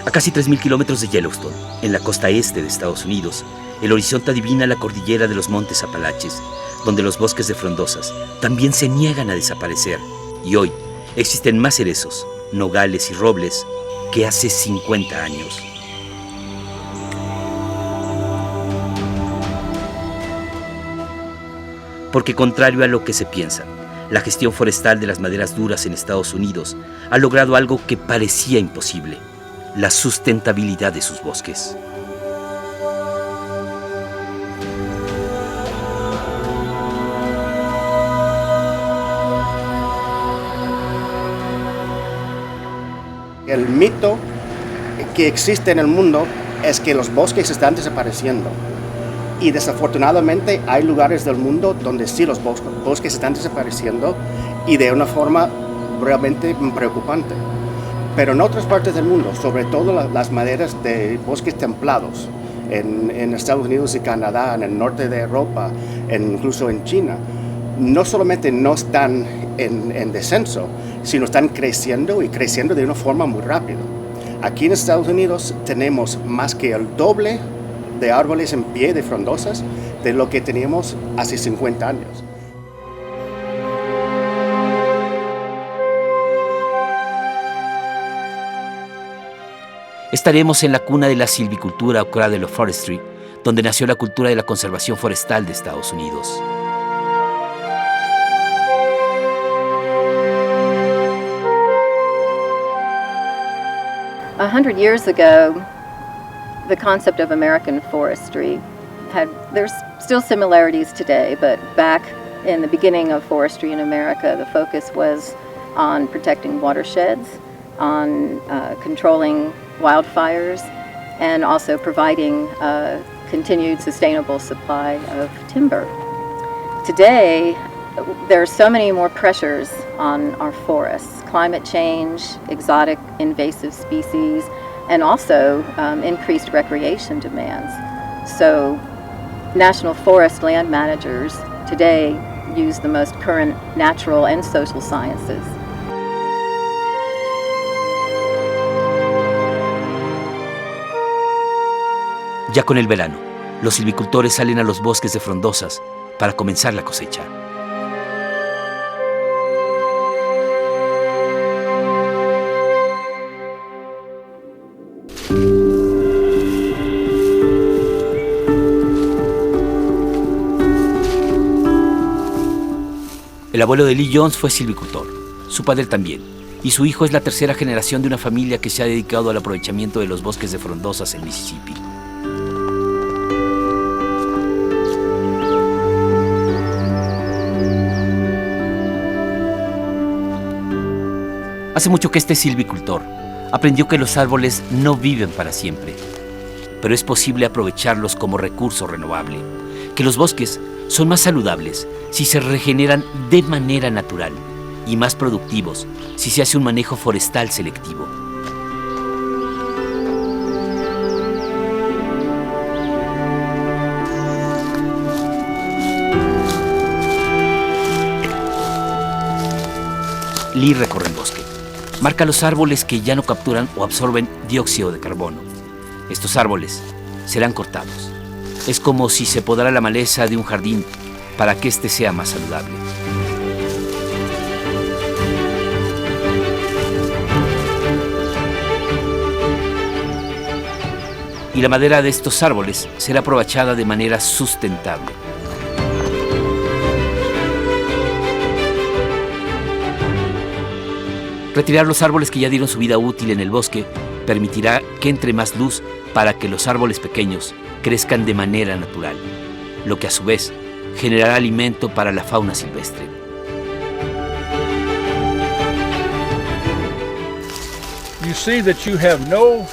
A casi 3.000 kilómetros de Yellowstone, en la costa este de Estados Unidos, el horizonte adivina la cordillera de los Montes Apalaches, donde los bosques de frondosas también se niegan a desaparecer. Y hoy existen más cerezos, nogales y robles que hace 50 años. Porque contrario a lo que se piensa, la gestión forestal de las maderas duras en Estados Unidos ha logrado algo que parecía imposible: la sustentabilidad de sus bosques. El mito que existe en el mundo es que los bosques están desapareciendo. Y desafortunadamente hay lugares del mundo donde sí los bosques están desapareciendo y de una forma realmente preocupante. Pero en otras partes del mundo, sobre todo las maderas de bosques templados, en Estados Unidos y Canadá, en el norte de Europa, incluso en China, no solamente no están en descenso, sino están creciendo y creciendo de una forma muy rápida. Aquí en Estados Unidos tenemos más que el doble de árboles en pie de frondosas de lo que teníamos hace 50 años. Estaremos en la cuna de la silvicultura o cradle of forestry, donde nació la cultura de la conservación forestal de Estados Unidos. A 100 years ago, the concept of American forestry there's still similarities today, but back in the beginning of forestry in America, the focus was on protecting watersheds, on controlling wildfires, and also providing a continued sustainable supply of timber. Today, there are so many more pressures on our forests: climate change, exotic invasive species, and also increased recreation demands. So National Forest land managers today use the most current natural and social sciences. Ya con el verano, los silvicultores salen a los bosques de frondosas para comenzar la cosecha. El abuelo de Lee Jones fue silvicultor, su padre también, y su hijo es la tercera generación de una familia que se ha dedicado al aprovechamiento de los bosques de frondosas en Mississippi. Hace mucho que este silvicultor aprendió que los árboles no viven para siempre, pero es posible aprovecharlos como recurso renovable, que los bosques son más saludables si se regeneran de manera natural y más productivos si se hace un manejo forestal selectivo. Lee recorre el bosque. Marca los árboles que ya no capturan o absorben dióxido de carbono. Estos árboles serán cortados. Es como si se podara la maleza de un jardín para que éste sea más saludable. Y la madera de estos árboles será aprovechada de manera sustentable. Retirar los árboles que ya dieron su vida útil en el bosque permitirá que entre más luz para que los árboles pequeños crezcan de manera natural, lo que a su vez generará alimento para la fauna silvestre. You see that you have no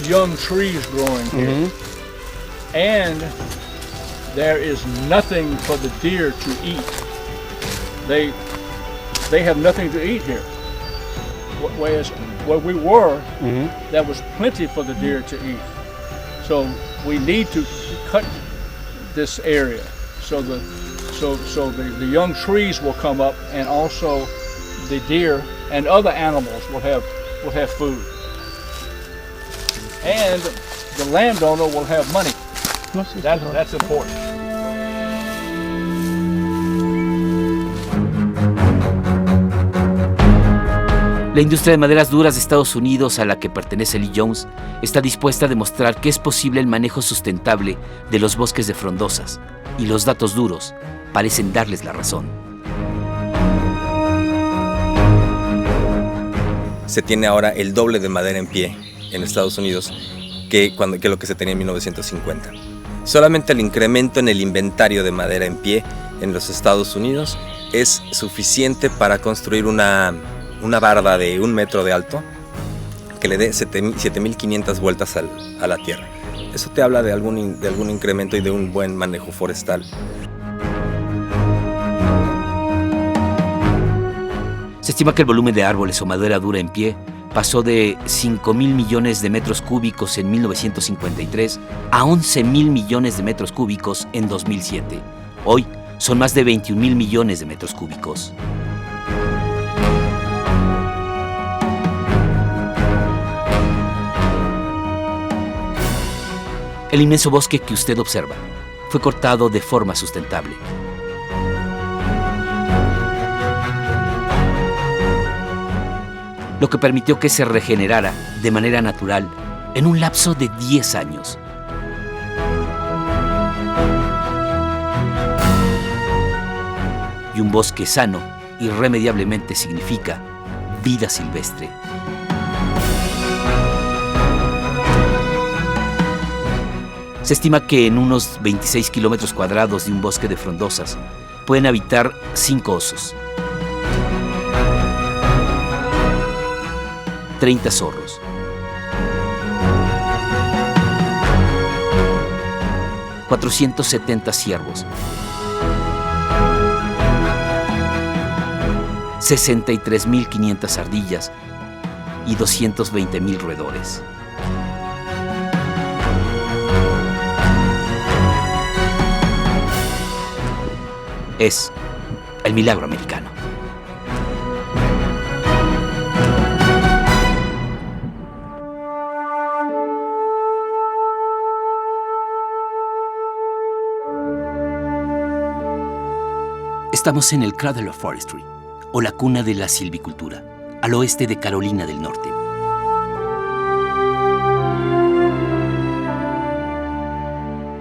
young trees growing here, and there is nothing for the deer to eat. They have nothing to eat here. Whereas where we were, there was plenty for the deer to eat. So we need to cut this area so the young trees will come up, and also the deer and other animals will have food. and the landowner will have money. That's important. La industria de maderas duras de Estados Unidos, a la que pertenece Lee Jones, está dispuesta a demostrar que es posible el manejo sustentable de los bosques de frondosas, y los datos duros parecen darles la razón. Se tiene ahora el doble de madera en pie en Estados Unidos que lo que se tenía en 1950. Solamente el incremento en el inventario de madera en pie en los Estados Unidos es suficiente para construir una barda de 1 metro de alto que le dé 7.500 vueltas a la tierra. Eso te habla de algún incremento y de un buen manejo forestal. Se estima que el volumen de árboles o madera dura en pie pasó de 5.000 millones de metros cúbicos en 1953 a 11.000 millones de metros cúbicos en 2007. Hoy son más de 21.000 millones de metros cúbicos. El inmenso bosque que usted observa fue cortado de forma sustentable. Lo que permitió que se regenerara de manera natural en un lapso de 10 años. Y un bosque sano irremediablemente significa vida silvestre. Se estima que en unos 26 kilómetros cuadrados de un bosque de frondosas pueden habitar 5 osos, 30 zorros, 470 ciervos, 63.500 ardillas y 220.000 roedores. Es el milagro americano. Estamos en el Cradle of Forestry, o la cuna de la silvicultura, al oeste de Carolina del Norte.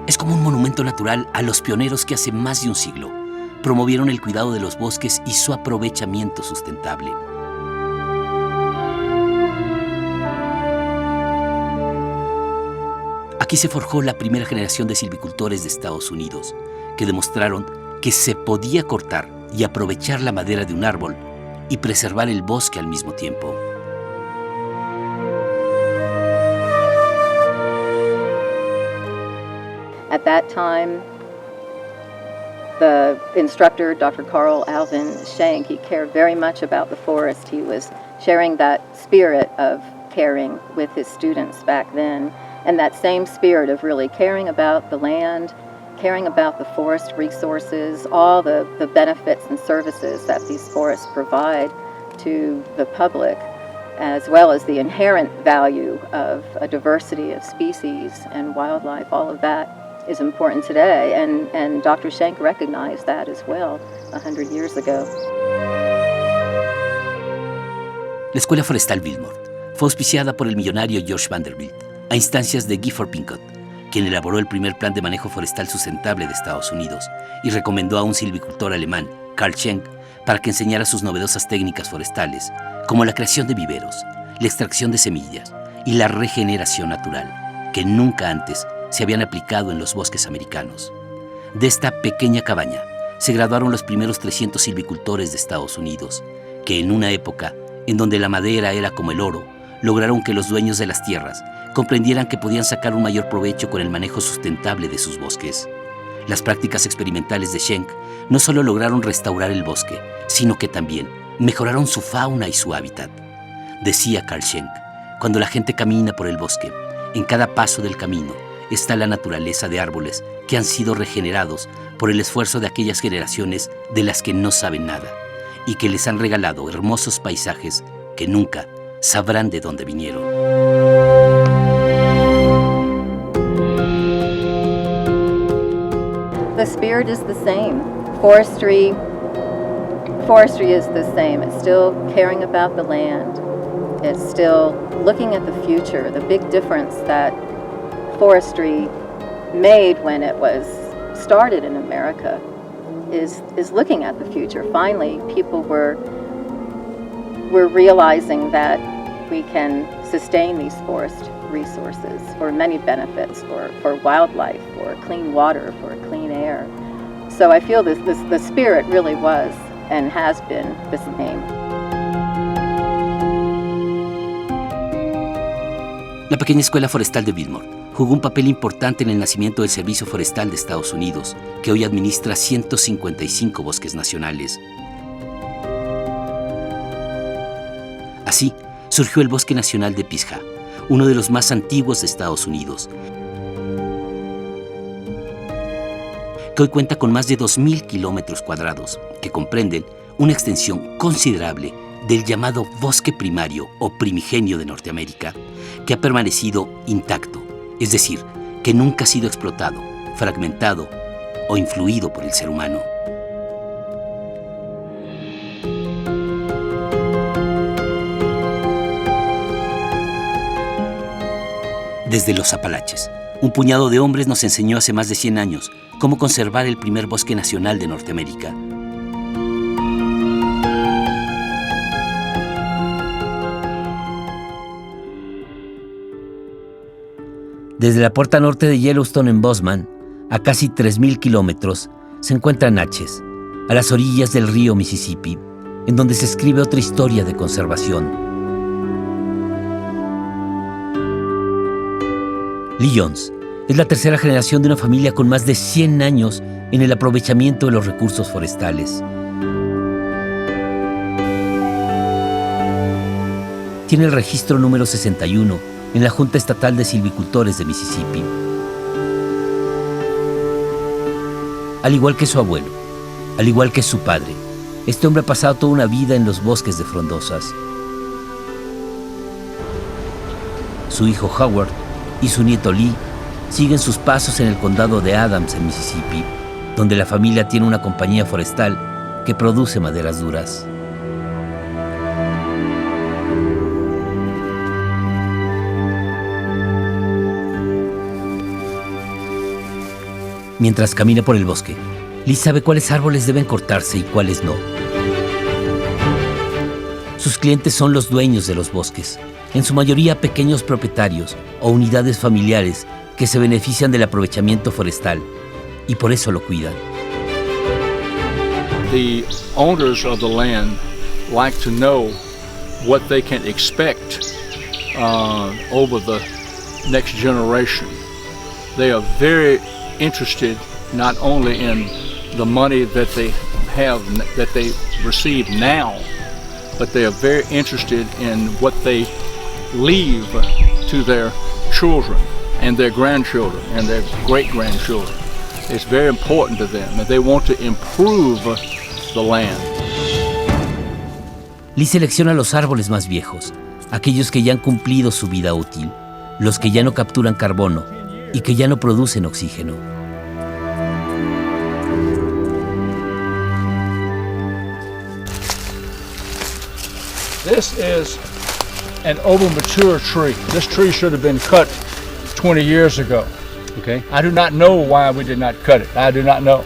Es como un monumento natural a los pioneros que hace más de un siglo promovieron el cuidado de los bosques y su aprovechamiento sustentable. Aquí se forjó la primera generación de silvicultores de Estados Unidos, que demostraron que se podía cortar y aprovechar la madera de un árbol y preservar el bosque al mismo tiempo. At that time, the instructor, Dr. Carl Alvin Schenck, he cared very much about the forest. He was sharing that spirit of caring with his students back then, and that same spirit of really caring about the land, caring about the forest resources, all the benefits and services that these forests provide to the public, as well as the inherent value of a diversity of species and wildlife. All of that is important today, and Dr. Schenck recognized that as well 100 years ago. La Escuela Forestal Wilmot fue auspiciada por el millonario George Vanderbilt a instancias de Gifford Pinchot, quien elaboró el primer plan de manejo forestal sustentable de Estados Unidos y recomendó a un silvicultor alemán, Carl Schenck, para que enseñara sus novedosas técnicas forestales, como la creación de viveros, la extracción de semillas y la regeneración natural, que nunca antes se habían aplicado en los bosques americanos. De esta pequeña cabaña se graduaron los primeros 300 silvicultores de Estados Unidos, que en una época en donde la madera era como el oro, lograron que los dueños de las tierras comprendieran que podían sacar un mayor provecho con el manejo sustentable de sus bosques. Las prácticas experimentales de Schenck no solo lograron restaurar el bosque, sino que también mejoraron su fauna y su hábitat. Decía Carl Schenck, cuando la gente camina por el bosque, en cada paso del camino está la naturaleza de árboles que han sido regenerados por el esfuerzo de aquellas generaciones de las que no saben nada y que les han regalado hermosos paisajes que nunca sabrán de dónde vinieron. the spirit is the same. Forestry is the same. It's still caring about the land. It's still looking at the future. The big difference that forestry made when it was started in America is looking at the future. Finally, people were realizing that we can sustain these forest resources for many benefits, for wildlife, for clean water, for clean air. So I feel the spirit really was and has been the same. La pequeña escuela forestal de Biltmore jugó un papel importante en el nacimiento del Servicio Forestal de Estados Unidos, que hoy administra 155 bosques nacionales. Así surgió el Bosque Nacional de Pisgah, uno de los más antiguos de Estados Unidos, que hoy cuenta con más de 2.000 kilómetros cuadrados, que comprenden una extensión considerable del llamado bosque primario o primigenio de Norteamérica, que ha permanecido intacto, es decir, que nunca ha sido explotado, fragmentado o influido por el ser humano. Desde los Apalaches, un puñado de hombres nos enseñó hace más de 100 años cómo conservar el primer bosque nacional de Norteamérica. Desde la puerta norte de Yellowstone en Bozeman, a casi 3.000 kilómetros, se encuentra Natchez, a las orillas del río Mississippi, en donde se escribe otra historia de conservación. Lee Jones es la tercera generación de una familia con más de 100 años en el aprovechamiento de los recursos forestales. Tiene el registro número 61 en la Junta Estatal de Silvicultores de Mississippi. Al igual que su abuelo, al igual que su padre, este hombre ha pasado toda una vida en los bosques de frondosas. Su hijo Howard y su nieto Lee siguen sus pasos en el condado de Adams, en Mississippi, donde la familia tiene una compañía forestal que produce maderas duras. Mientras camina por el bosque, Lee sabe cuáles árboles deben cortarse y cuáles no. Sus clientes son los dueños de los bosques, en su mayoría pequeños propietarios o unidades familiares que se benefician del aprovechamiento forestal y por eso lo cuidan. The owners of the land like to know what they can expect over the next generation. They are very interested not only in the money that they have, that they receive now, but they are very interested in what they leave to their children and their grandchildren and their great-grandchildren. It's very important to them, and they want to improve the land. Lee selecciona los árboles más viejos, aquellos que ya han cumplido su vida útil, los que ya no capturan carbono y que ya no producen oxígeno. This is an over-mature tree. This tree should have been cut 20 years ago. Okay. I do not know why we did not cut it. I do not know.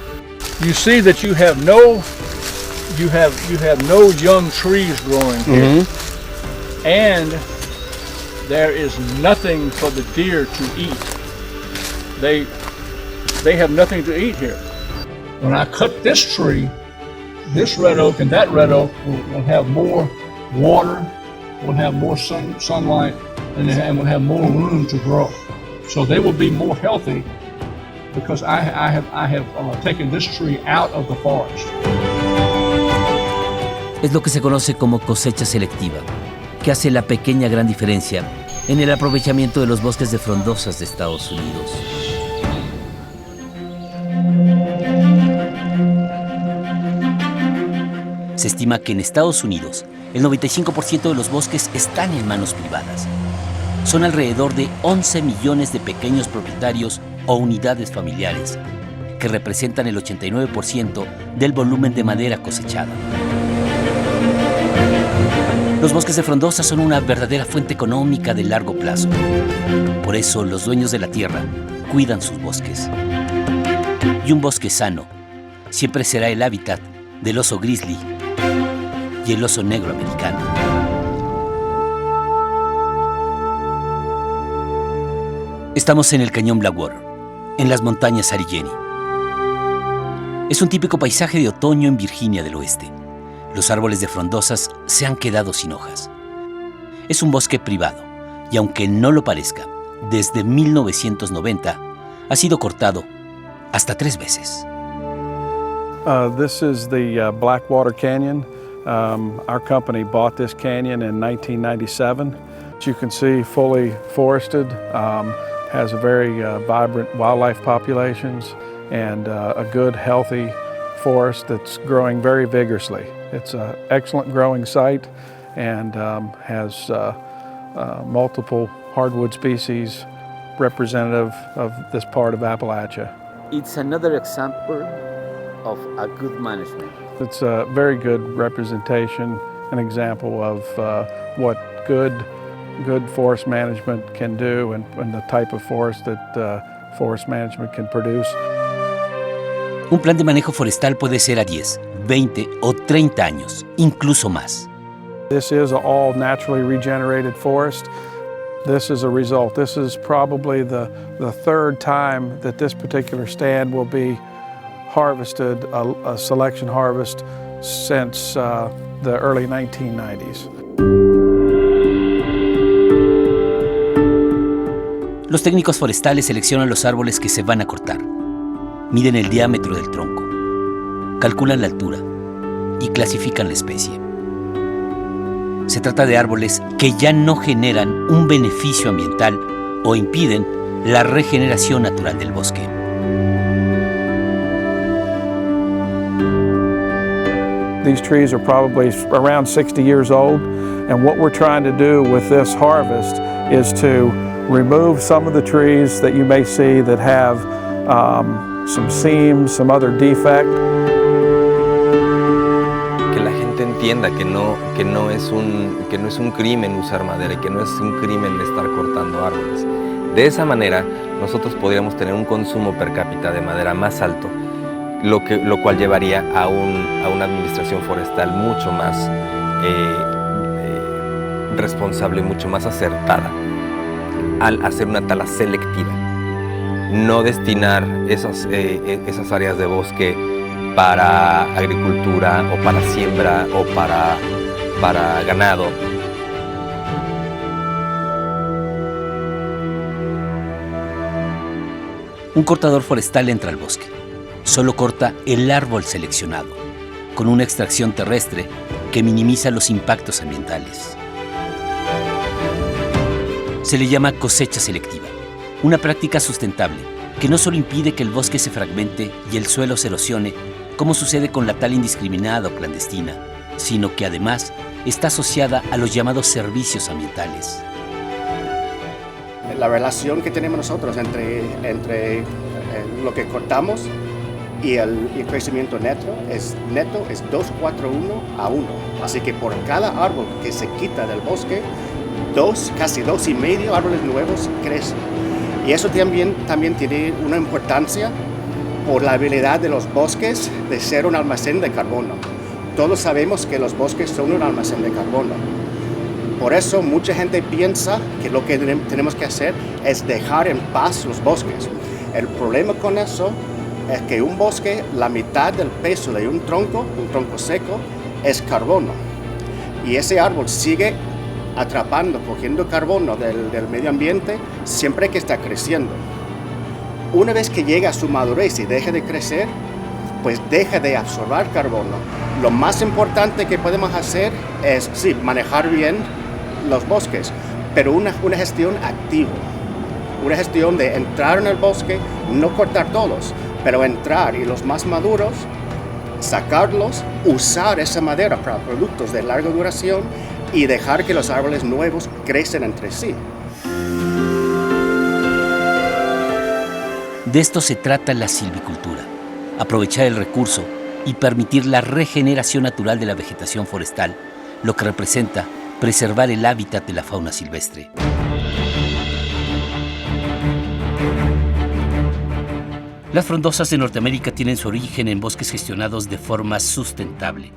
You see that you have no young trees growing here, and there is nothing for the deer to eat. They have nothing to eat here. When I cut this tree, this red oak and that red oak will have more water, will have more sunlight, and will have more room to grow. So they will be more healthy because I have taken this tree out of the forest. Es lo que se conoce como cosecha selectiva, que hace la pequeña gran diferencia en el aprovechamiento de los bosques de frondosas de Estados Unidos. Se estima que en Estados Unidos el 95% de los bosques están en manos privadas. Son alrededor de 11 millones de pequeños propietarios o unidades familiares que representan el 89% del volumen de madera cosechada. Los bosques de frondosas son una verdadera fuente económica de largo plazo. Por eso los dueños de la tierra cuidan sus bosques. Y un bosque sano siempre será el hábitat del oso grizzly y el oso negro americano. Estamos en el Cañón Blackwater, en las montañas Allegheny. Es un típico paisaje de otoño en Virginia del Oeste. Los árboles de frondosas se han quedado sin hojas. Es un bosque privado y aunque no lo parezca, desde 1990 ha sido cortado hasta 3 veces. This is the Blackwater Canyon. Our company bought this canyon in 1997. As you can see, fully forested, has a very vibrant wildlife populations and a good, healthy forest that's growing very vigorously. It's an excellent growing site and has multiple hardwood species representative of this part of Appalachia. It's another example of a good management. It's a very good representation, an example of what good forest management can do and the type of forest that forest management can produce. Un plan de manejo forestal puede ser a 10, 20 o 30 años, incluso más. This is an all naturally regenerated forest. This is a result. This is probably the third time that this particular stand will be harvested, a selection harvest, since the early 1990s. Los técnicos forestales seleccionan los árboles que se van a cortar. Miden el diámetro del tronco, calculan la altura y clasifican la especie. Se trata de árboles que ya no generan un beneficio ambiental o impiden la regeneración natural del bosque. These trees are probably around 60 years old, and what we're trying to do with this harvest is to remove some of the trees that you may see that have some seams, some other defect. Que la gente entienda que no es un crimen usar madera y que no es un crimen estar cortando árboles. De esa manera, nosotros podríamos tener un consumo per cápita de madera más alto, lo cual llevaría a una administración forestal mucho más responsable, mucho más acertada al hacer una tala selectiva. No destinar esas áreas de bosque para agricultura o para siembra o para ganado. Un cortador forestal entra al bosque. Solo corta el árbol seleccionado, con una extracción terrestre que minimiza los impactos ambientales. Se le llama cosecha selectiva, una práctica sustentable que no solo impide que el bosque se fragmente y el suelo se erosione, como sucede con la tala indiscriminada o clandestina, sino que además está asociada a los llamados servicios ambientales. La relación que tenemos nosotros entre lo que cortamos y el crecimiento neto es 2:1:1. Así que por cada árbol que se quita del bosque, casi 2,5 árboles nuevos crecen. Y eso también tiene una importancia por la habilidad de los bosques de ser un almacén de carbono. Todos sabemos que los bosques son un almacén de carbono. Por eso mucha gente piensa que lo que tenemos que hacer es dejar en paz los bosques. El problema con eso es que un bosque, la mitad del peso de un tronco seco, es carbono. Y ese árbol sigue atrapando, cogiendo carbono del medio ambiente siempre que está creciendo. Una vez que llega a su madurez y deja de crecer, pues deja de absorber carbono. Lo más importante que podemos hacer es, sí, manejar bien los bosques, pero una gestión activa. Una gestión de entrar en el bosque, no cortar todos, pero entrar y los más maduros, sacarlos, usar esa madera para productos de larga duración y dejar que los árboles nuevos crecen entre sí. De esto se trata la silvicultura, aprovechar el recurso y permitir la regeneración natural de la vegetación forestal, lo que representa preservar el hábitat de la fauna silvestre. Las frondosas de Norteamérica tienen su origen en bosques gestionados de forma sustentable,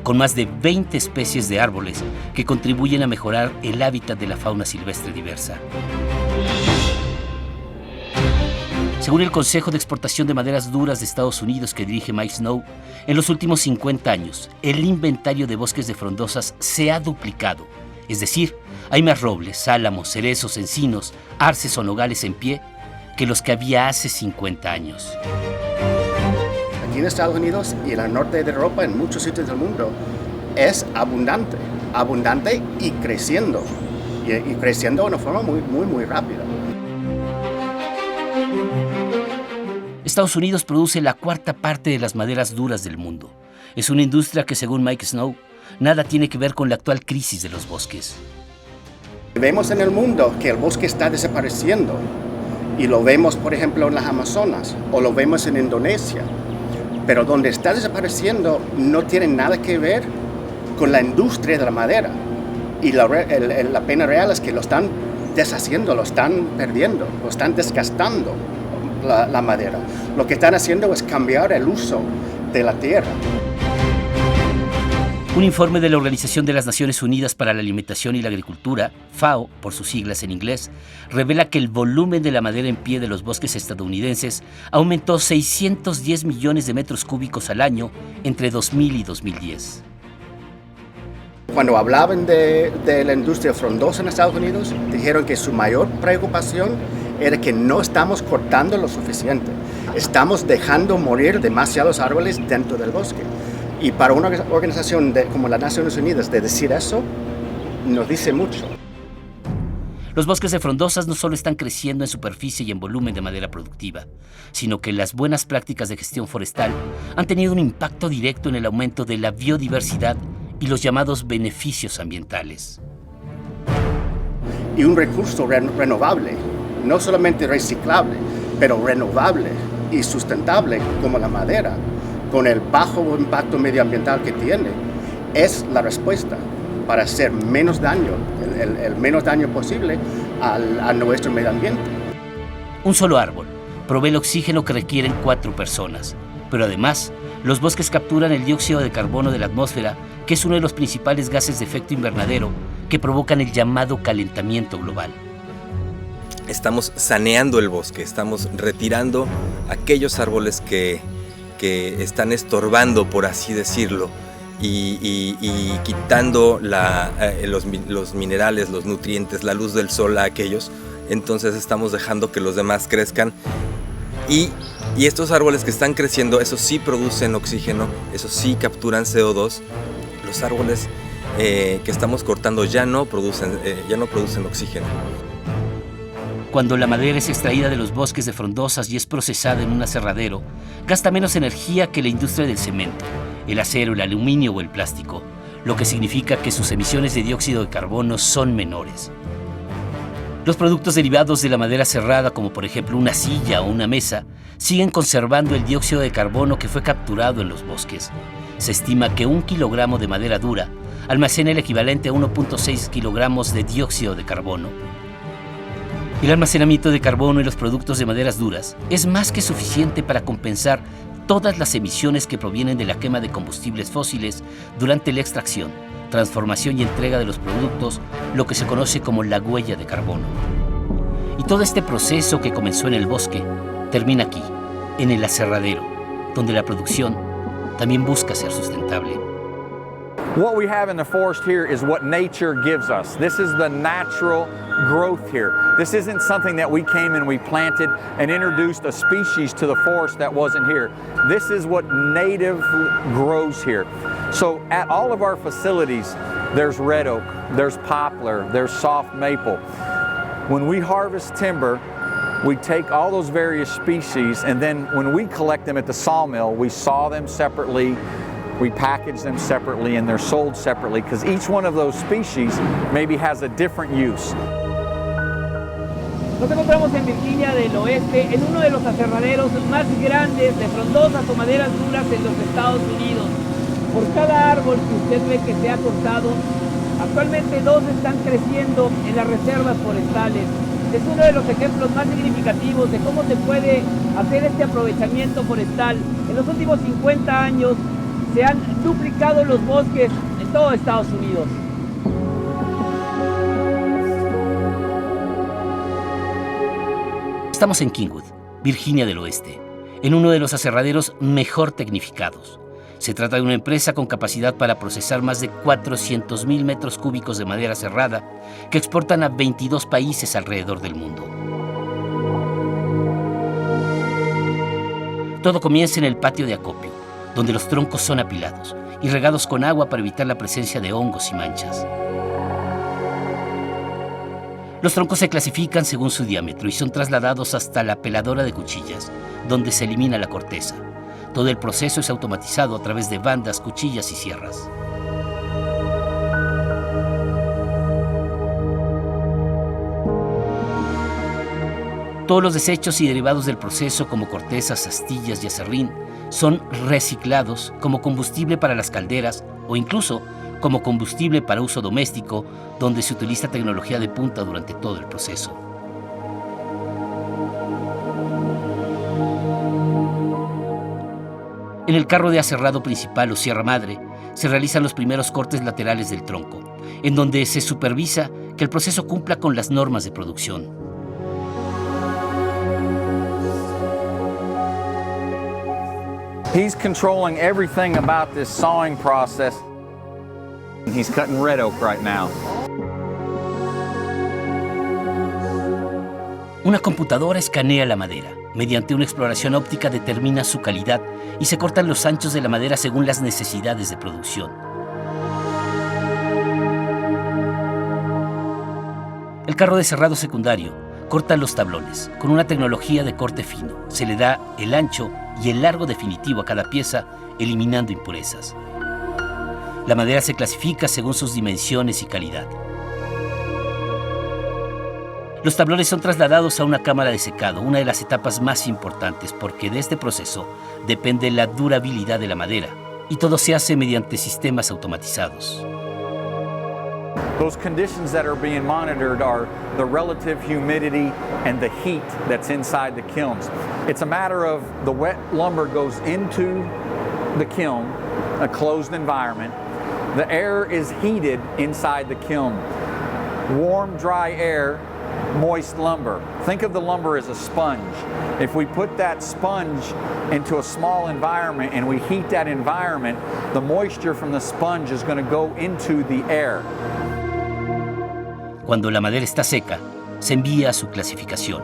con más de 20 especies de árboles que contribuyen a mejorar el hábitat de la fauna silvestre diversa. Según el Consejo de Exportación de Maderas Duras de Estados Unidos que dirige Mike Snow, en los últimos 50 años, el inventario de bosques de frondosas se ha duplicado. Es decir, hay más robles, álamos, cerezos, encinos, arces o nogales en pie que los que había hace 50 años. Aquí en Estados Unidos y en el norte de Europa, en muchos sitios del mundo, es abundante y creciendo de una forma muy rápida. Estados Unidos produce la cuarta parte de las maderas duras del mundo. Es una industria que, según Mike Snow, nada tiene que ver con la actual crisis de los bosques. Vemos en el mundo que el bosque está desapareciendo y lo vemos, por ejemplo, en las Amazonas o lo vemos en Indonesia. Pero donde está desapareciendo no tiene nada que ver con la industria de la madera. Y la pena real es que lo están deshaciendo, lo están perdiendo, lo están desgastando la madera. Lo que están haciendo es cambiar el uso de la tierra. Un informe de la Organización de las Naciones Unidas para la Alimentación y la Agricultura, FAO, por sus siglas en inglés, revela que el volumen de la madera en pie de los bosques estadounidenses aumentó 610 millones de metros cúbicos al año entre 2000 y 2010. Cuando hablaban de la industria frondosa en Estados Unidos, dijeron que su mayor preocupación era que no estamos cortando lo suficiente. Estamos dejando morir demasiados árboles dentro del bosque. Y para una organización como las Naciones Unidas de decir eso, nos dice mucho. Los bosques de frondosas no solo están creciendo en superficie y en volumen de madera productiva, sino que las buenas prácticas de gestión forestal han tenido un impacto directo en el aumento de la biodiversidad y los llamados beneficios ambientales. Y un recurso renovable, no solamente reciclable, pero renovable y sustentable como la madera, con el bajo impacto medioambiental que tiene, es la respuesta para hacer menos daño, el menos daño posible a nuestro medio ambiente. Un solo árbol provee el oxígeno que requieren 4 personas, pero además los bosques capturan el dióxido de carbono de la atmósfera, que es uno de los principales gases de efecto invernadero que provocan el llamado calentamiento global. Estamos saneando el bosque, estamos retirando aquellos árboles que están estorbando, por así decirlo, y quitando los minerales, los nutrientes, la luz del sol a aquellos. Entonces estamos dejando que los demás crezcan y estos árboles que están creciendo, esos sí producen oxígeno, esos sí capturan CO2. Los árboles que estamos cortando ya no producen oxígeno. Cuando la madera es extraída de los bosques de frondosas y es procesada en un aserradero, gasta menos energía que la industria del cemento, el acero, el aluminio o el plástico, lo que significa que sus emisiones de dióxido de carbono son menores. Los productos derivados de la madera cerrada, como por ejemplo una silla o una mesa, siguen conservando el dióxido de carbono que fue capturado en los bosques. Se estima que 1 kilogramo de madera dura almacena el equivalente a 1.6 kilogramos de dióxido de carbono. El almacenamiento de carbono en los productos de maderas duras es más que suficiente para compensar todas las emisiones que provienen de la quema de combustibles fósiles durante la extracción, transformación y entrega de los productos, lo que se conoce como la huella de carbono. Y todo este proceso que comenzó en el bosque termina aquí, en el aserradero, donde la producción también busca ser sustentable. What we have in the forest here is what nature gives us. This is the natural growth here. This isn't something that we came and we planted and introduced a species to the forest that wasn't here. This is what native grows here. So at all of our facilities, there's red oak, there's poplar, there's soft maple. When we harvest timber, we take all those various species, and then when we collect them at the sawmill, we saw them separately, we package them separately, and they're sold separately because each one of those species maybe has a different use. Nos encontramos en Virginia del Oeste, en uno de los aserraderos más grandes de frondosas o maderas duras en los Estados Unidos. Por cada árbol que usted ve que se ha cortado, actualmente 2 están creciendo en las reservas forestales. Es uno de los ejemplos más significativos de cómo se puede hacer este aprovechamiento forestal. En los últimos 50 años se han duplicado los bosques en todo Estados Unidos. Estamos en Kingwood, Virginia del Oeste, en uno de los aserraderos mejor tecnificados. Se trata de una empresa con capacidad para procesar más de 400,000 metros cúbicos de madera serrada que exportan a 22 países alrededor del mundo. Todo comienza en el patio de acopio, donde los troncos son apilados y regados con agua para evitar la presencia de hongos y manchas. Los troncos se clasifican según su diámetro y son trasladados hasta la peladora de cuchillas, donde se elimina la corteza. Todo el proceso es automatizado a través de bandas, cuchillas y sierras. Todos los desechos y derivados del proceso, como cortezas, astillas y aserrín, son reciclados como combustible para las calderas o incluso como combustible para uso doméstico, donde se utiliza tecnología de punta durante todo el proceso. En el carro de aserrado principal o sierra madre se realizan los primeros cortes laterales del tronco, en donde se supervisa que el proceso cumpla con las normas de producción. He's controlling everything about this sawing process. He's cutting red oak right now. Una computadora escanea la madera. Mediante una exploración óptica determina su calidad y se cortan los anchos de la madera según las necesidades de producción. El carro de serrado secundario corta los tablones con una tecnología de corte fino. Se le da el ancho y el largo definitivo a cada pieza, eliminando impurezas. La madera se clasifica según sus dimensiones y calidad. Los tablones son trasladados a una cámara de secado, una de las etapas más importantes, porque de este proceso depende la durabilidad de la madera, y todo se hace mediante sistemas automatizados. Those conditions that are being monitored are the relative humidity and the heat that's inside the kilns. It's a matter of the wet lumber goes into the kiln, a closed environment. The air is heated inside the kiln. Warm, dry air, moist lumber. Think of the lumber as a sponge. If we put that sponge into a small environment and we heat that environment, the moisture from the sponge is going to go into the air. Cuando la madera está seca, se envía a su clasificación.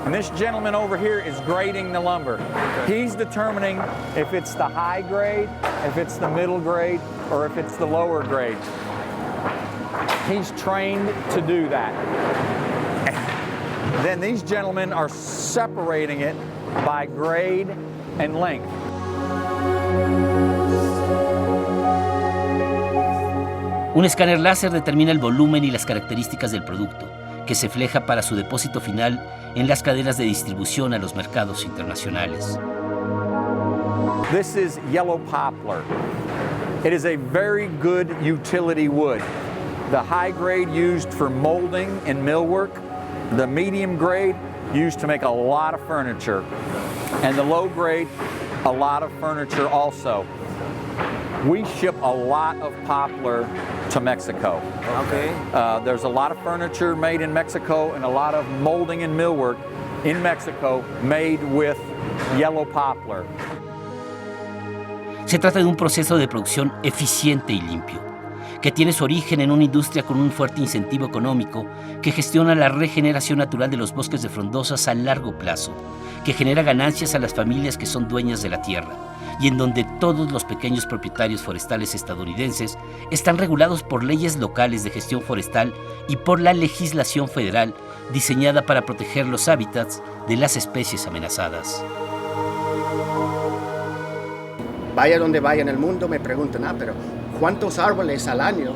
And this gentleman over here is grading the lumber. He's determining if it's the high grade, if it's the middle grade, or if it's the lower grade. He's trained to do that. Then these gentlemen are separating it by grade and length. Un escáner láser determina el volumen y las características del producto, que se fleja para su depósito final en las cadenas de distribución a los mercados internacionales. This is yellow poplar. It is a very good utility wood. The high grade used for molding and millwork, the medium grade used to make a lot of furniture, and the low grade, a lot of furniture also. We ship a lot of poplar to Mexico. Okay. There's a lot of furniture made in Mexico and a lot of molding and millwork in Mexico made with yellow poplar. Se trata de un proceso de producción eficiente y limpio, que tiene su origen en una industria con un fuerte incentivo económico que gestiona la regeneración natural de los bosques de frondosas a largo plazo, que genera ganancias a las familias que son dueñas de la tierra, y en donde todos los pequeños propietarios forestales estadounidenses están regulados por leyes locales de gestión forestal y por la legislación federal diseñada para proteger los hábitats de las especies amenazadas. Vaya donde vaya en el mundo me preguntan, pero ¿cuántos árboles al año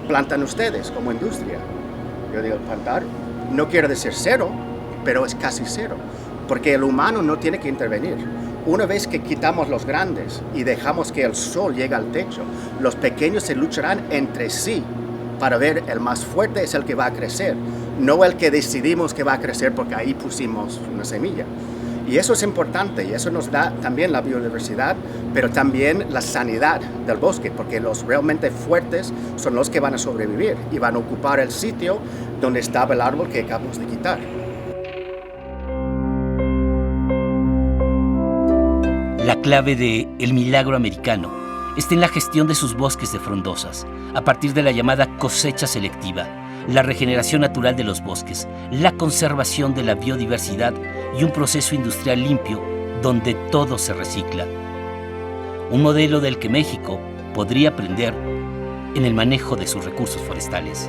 plantan ustedes como industria? Yo digo, plantar no quiere decir cero, pero es casi cero, porque el humano no tiene que intervenir. Una vez que quitamos los grandes y dejamos que el sol llegue al techo, los pequeños se lucharán entre sí para ver el más fuerte es el que va a crecer, no el que decidimos que va a crecer porque ahí pusimos una semilla. Y eso es importante y eso nos da también la biodiversidad, pero también la sanidad del bosque, porque los realmente fuertes son los que van a sobrevivir y van a ocupar el sitio donde estaba el árbol que acabamos de quitar. La clave de El Milagro Americano está en la gestión de sus bosques de frondosas, a partir de la llamada cosecha selectiva, la regeneración natural de los bosques, la conservación de la biodiversidad y un proceso industrial limpio donde todo se recicla. Un modelo del que México podría aprender en el manejo de sus recursos forestales.